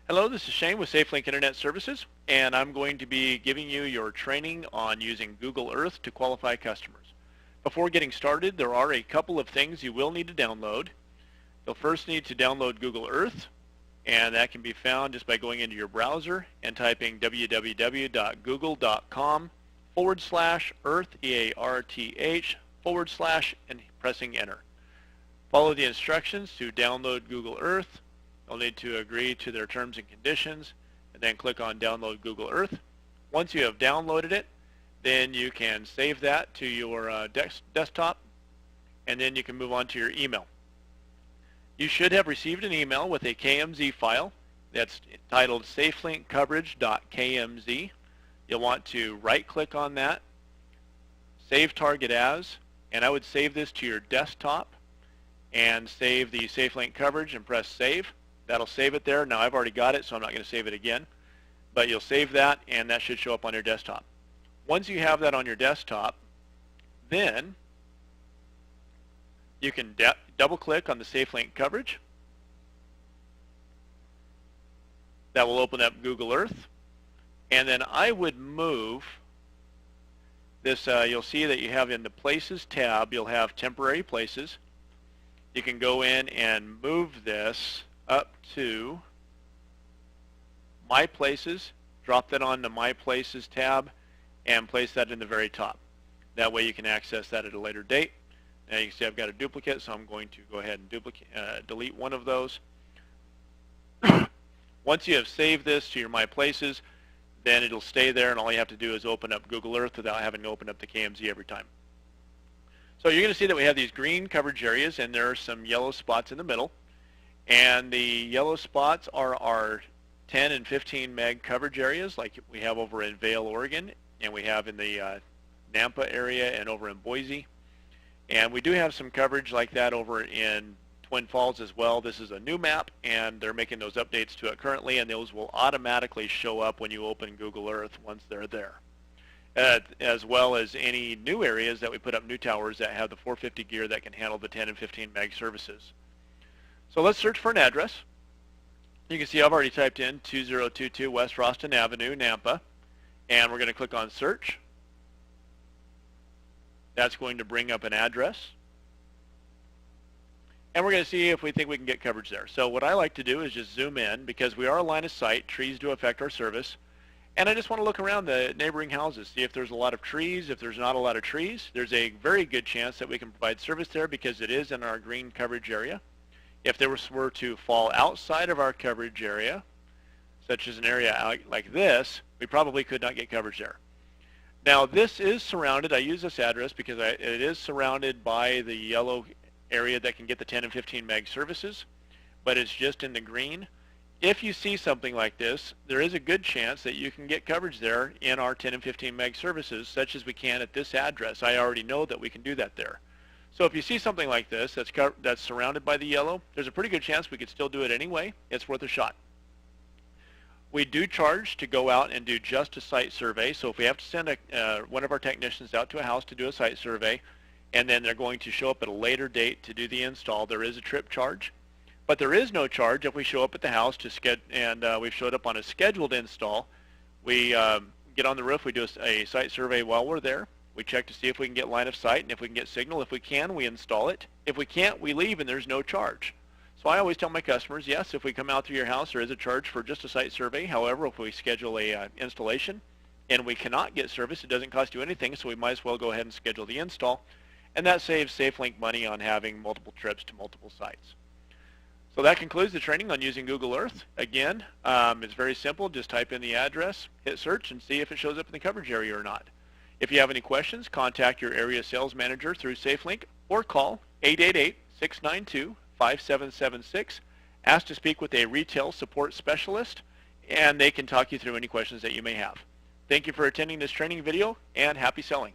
Hello, this is Shane with Safelink Internet Services, and I'm going to be giving you your training on using Google Earth to qualify customers. Before getting started, there are a couple of things you will need to download. You'll first need to download Google Earth, and that can be found just by going into your browser and typing www.google.com/earth, EARTH, / and pressing enter. Follow the instructions to download Google Earth. You'll need to agree to their terms and conditions and then click on Download Google Earth. Once you have downloaded it, then you can save that to your desktop, and then you can move on to your email. You should have received an email with a KMZ file that's titled SafelinkCoverage.kmz. You'll want to right-click on that, Save Target As, and I would save this to your desktop and save the Safelink coverage and press Save. That'll save it there. Now I've already got it, so I'm not going to save it again. But you'll save that, and that should show up on your desktop. Once you have that on your desktop, then you can double-click on the Safelink coverage. That will open up Google Earth. And then I would move this. You'll see that you have in the Places tab, you'll have temporary places. You can go in and move this up to My Places, drop that on the My Places tab, and place that in the very top. That way you can access that at a later date. Now you can see I've got a duplicate, so I'm going to go ahead and delete one of those. Once you have saved this to your My Places, then it'll stay there, and all you have to do is open up Google Earth without having to open up the KMZ every time. So you're going to see that we have these green coverage areas, and there are some yellow spots in the middle. And the yellow spots are our 10 and 15 meg coverage areas, like we have over in Vail, Oregon, and we have in the Nampa area and over in Boise. And we do have some coverage like that over in Twin Falls as well. This is a new map, and they're making those updates to it currently, and those will automatically show up when you open Google Earth once they're there. As well as any new areas that we put up new towers that have the 450 gear that can handle the 10 and 15 meg services. So let's search for an address. You can see I've already typed in 2022 West Roston Avenue, Nampa, and we're going to click on search. That's going to bring up an address. And we're going to see if we think we can get coverage there. So what I like to do is just zoom in, because we are a line of sight. Trees do affect our service. And I just want to look around the neighboring houses, see if there's a lot of trees. If there's not a lot of trees, there's a very good chance that we can provide service there because it is in our green coverage area. If there were to fall outside of our coverage area, such as an area like this, we probably could not get coverage there. Now this is surrounded. I use this address because it is surrounded by the yellow area that can get the 10 and 15 meg services, but it's just in the green. If you see something like this, there is a good chance that you can get coverage there in our 10 and 15 meg services, such as we can at this address. I already know that we can do that there. So if you see something like this that's surrounded by the yellow, there's a pretty good chance we could still do it anyway. It's worth a shot. We do charge to go out and do just a site survey. So if we have to send one of our technicians out to a house to do a site survey, and then they're going to show up at a later date to do the install, there is a trip charge. But there is no charge if we show up at the house and we've showed up on a scheduled install. We get on the roof, we do a site survey while we're there. We check to see if we can get line of sight and if we can get signal. If we can, we install it. If we can't, we leave and there's no charge. So I always tell my customers, yes, if we come out to your house, there is a charge for just a site survey. However, if we schedule a installation and we cannot get service, it doesn't cost you anything, so we might as well go ahead and schedule the install. And that saves Safelink money on having multiple trips to multiple sites. So that concludes the training on using Google Earth. Again, it's very simple. Just type in the address, hit search, and see if it shows up in the coverage area or not. If you have any questions, contact your area sales manager through Safelink or call 888-692-5776. Ask to speak with a retail support specialist, and they can talk you through any questions that you may have. Thank you for attending this training video, and happy selling.